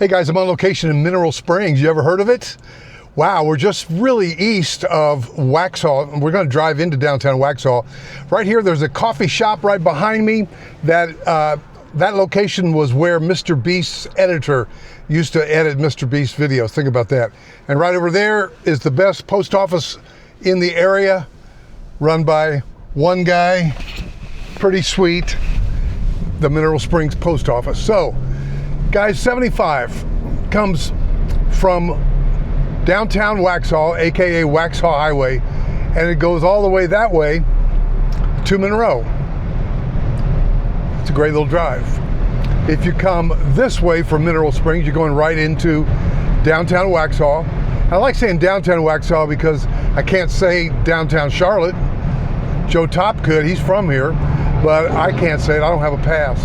Hey guys, I'm on location in Mineral Springs. You ever heard of it? Wow, we're just really east of Waxhaw. We're going to drive into downtown Waxhaw. Right here, there's a coffee shop right behind me. That location was where Mr. Beast's editor used to edit Mr. Beast's videos. Think about that. And right over there is the best post office in the area, run by one guy, pretty sweet, the Mineral Springs Post Office. So, guys, 75 comes from downtown Waxhaw, aka Waxhaw Highway, and it goes all the way that way to Monroe. It's a great little drive. If you come this way from Mineral Springs, you're going right into downtown Waxhaw. I like saying downtown Waxhaw because I can't say downtown Charlotte. Joe Top could, he's from here, but I can't say it, I don't have a pass.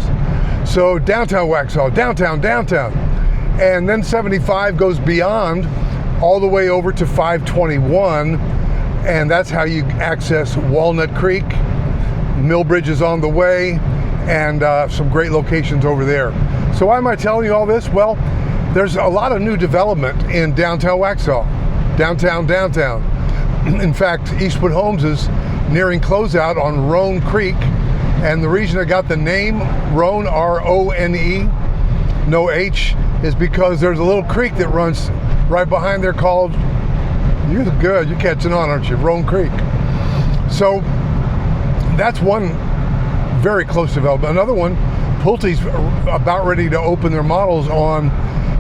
So downtown Waxhaw, downtown. And then 75 goes beyond all the way over to 521, and that's how you access Walnut Creek. Millbridge is on the way, and some great locations over there. So why am I telling you all this? Well, there's a lot of new development in downtown Waxhaw, downtown. In fact, Eastwood Homes is nearing closeout on Roan Creek, and the reason I got the name Roan, R-O-N-E, no H, is because there's a little creek that runs right behind there called, you're good, you're catching on, aren't you, Roan Creek. So that's one very close development. Another one, Pulte's about ready to open their models on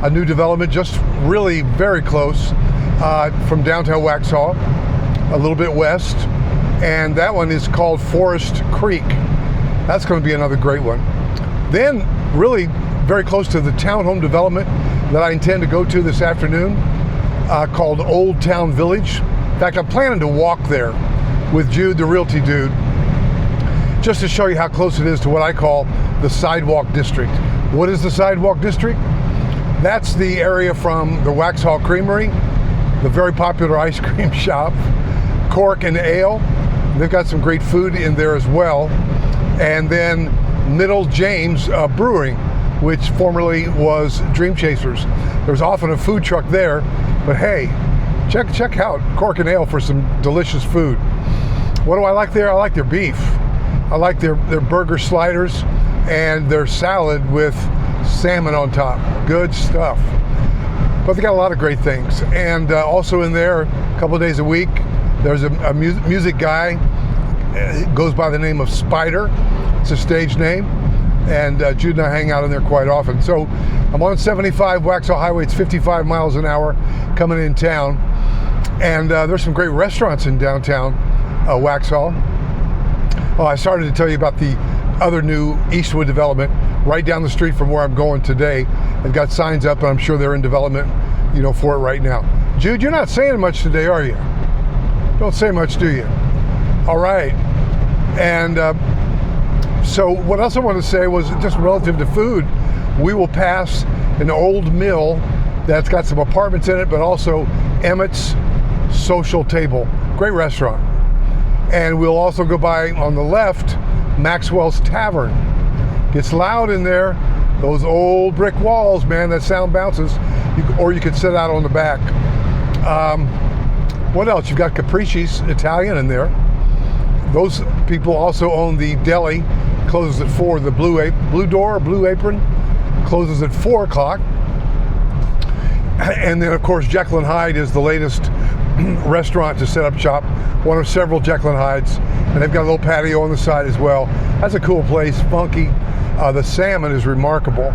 a new development just really very close from downtown Waxhaw, a little bit west, and that one is called Forest Creek. That's going to be another great one. Then really very close to the townhome development that I intend to go to this afternoon, called Old Town Village. In fact, I'm planning to walk there with Jude, the Realty Dude, just to show you how close it is to what I call the Sidewalk District. What is the Sidewalk District? That's the area from the Waxhaw Creamery, the very popular ice cream shop, Cork and Ale. They've got some great food in there as well. And then Middle James Brewing, which formerly was Dream Chasers. There's often a food truck there, but hey, check out Cork and Ale for some delicious food. What do I like there? I like their beef. I like their burger sliders and their salad with salmon on top. Good stuff. But they got a lot of great things. And also in there, a couple of days a week, there's a music guy. It goes by the name of Spider. It's a stage name. And Jude and I hang out in there quite often. So I'm on 75 Waxhaw Highway. It's 55 miles an hour coming in town. And there's some great restaurants in downtown Waxhaw. Oh, I started to tell you about the other new Eastwood development right down the street from where I'm going today. They've got signs up, and I'm sure they're in development, for it right now. Jude, you're not saying much today, are you? Don't say much, do you? All right. And so what else I want to say was just relative to food. We will pass an old mill that's got some apartments in it, but also Emmett's Social Table. Great restaurant. And we'll also go by, on the left, Maxwell's Tavern. Gets loud in there. Those old brick walls, man, that sound bounces. Or you could sit out on the back. What else? You've got Capricci's Italian in there. Those people also own the deli. Closes at 4. The Blue Apron closes at 4 o'clock. And then, of course, Jekyll and Hyde is the latest restaurant to set up shop. One of several Jekyll and Hydes. And they've got a little patio on the side as well. That's a cool place, funky. The salmon is remarkable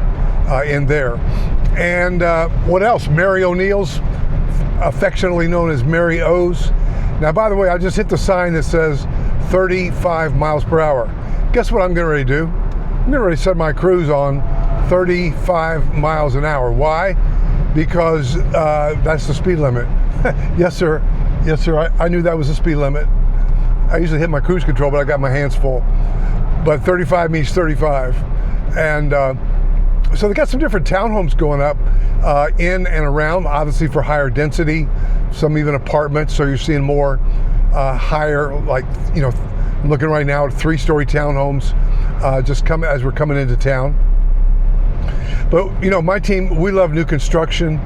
in there. And what else? Mary O'Neill's, affectionately known as Mary O's. Now, by the way, I just hit the sign that says 35 miles per hour. Guess what I'm getting ready to do? I'm getting ready to set my cruise on 35 miles an hour. Why? Because that's the speed limit. Yes, sir. Yes, sir. I knew that was the speed limit. I usually hit my cruise control, but I got my hands full. But 35 means 35. And so they got some different townhomes going up in and around, obviously for higher density, some even apartments. So you're seeing more higher, like, I'm looking right now at 3-story townhomes just as we're coming into town. But you know, my team, we love new construction,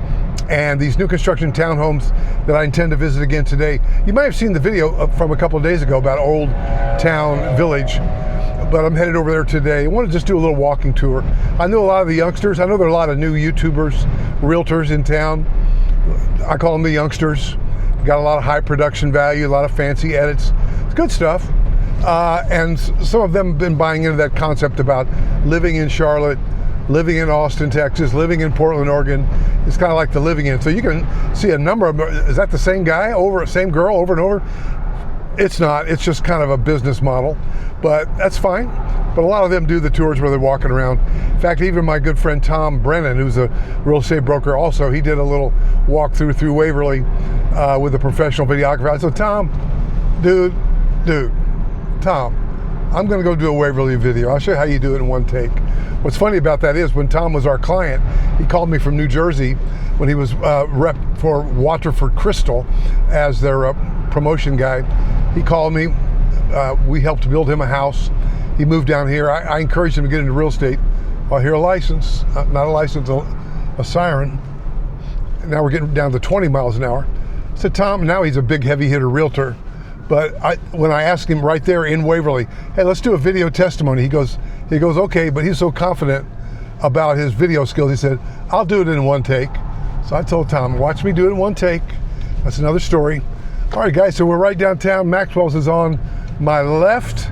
and these new construction townhomes that I intend to visit again today. You might have seen the video from a couple of days ago about Old Town Village, but I'm headed over there today. I want to just do a little walking tour. I know a lot of the youngsters. I know there are a lot of new YouTubers, realtors in town. I call them the youngsters. Got a lot of high production value, a lot of fancy edits. It's good stuff. And some of them have been buying into that concept about living in Charlotte, living in Austin, Texas, living in Portland, Oregon. It's kind of like the living in. So you can see a number of them. Is that the same guy, same girl over and over? It's not. It's just kind of a business model, but that's fine. But a lot of them do the tours where they're walking around. In fact, even my good friend Tom Brennan, who's a real estate broker also, he did a little walkthrough through Waverly with a professional videographer. I said, Tom, Tom, I'm going to go do a Waverly video. I'll show you how you do it in one take. What's funny about that is when Tom was our client, he called me from New Jersey when he was rep for Waterford Crystal as their promotion guy. He called me. We helped build him a house. He moved down here. I encouraged him to get into real estate. I hear a license, not a license, a siren. Now we're getting down to 20 miles an hour. I said, Tom, now he's a big heavy hitter realtor. But when I asked him right there in Waverly, hey, let's do a video testimony, he goes, okay, but he's so confident about his video skills, he said, I'll do it in one take. So I told Tom, watch me do it in one take. That's another story. All right, guys, so we're right downtown. Maxwell's is on my left,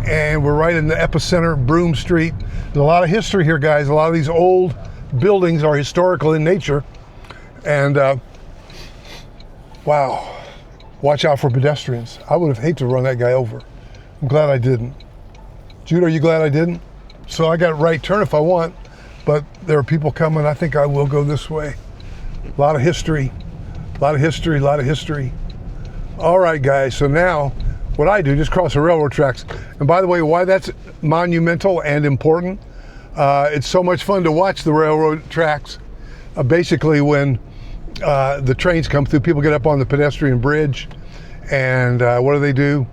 and we're right in the epicenter, Broome Street. There's a lot of history here, guys. A lot of these old buildings are historical in nature. And wow. Watch out for pedestrians. I would have hated to run that guy over. I'm glad I didn't. Jude, are you glad I didn't? So I got right turn if I want, but there are people coming. I think I will go this way. A lot of history, a lot of history, a lot of history. All right, guys, so now what I do, just cross the railroad tracks. And by the way, why that's monumental and important, it's so much fun to watch the railroad tracks. Basically when the trains come through, people get up on the pedestrian bridge, and what do?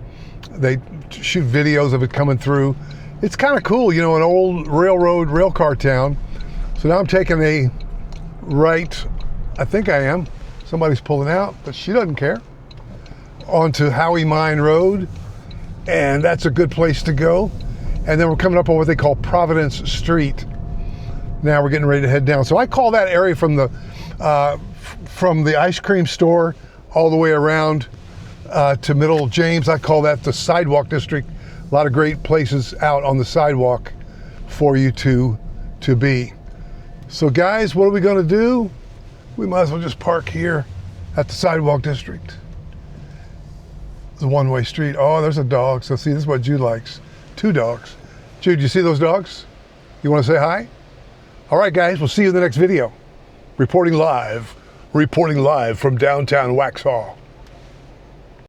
They shoot videos of it coming through. It's kind of cool, you know, an old railroad, rail car town. So now I'm taking a right, I think I am. Somebody's pulling out, but she doesn't care. Onto Howie Mine Road, and that's a good place to go. And then we're coming up on what they call Providence Street. Now we're getting ready to head down. So I call that area from the ice cream store all the way around to Middle James. I call that the sidewalk district. A lot of great places out on the sidewalk for you to be. So guys, what are we going to do? We might as well just park here at the sidewalk district. It's a one-way street. Oh, there's a dog. So see, this is what Jude likes. 2 dogs. Jude, you see those dogs? You want to say hi? All right, guys, we'll see you in the next video. Reporting live from downtown Waxhaw.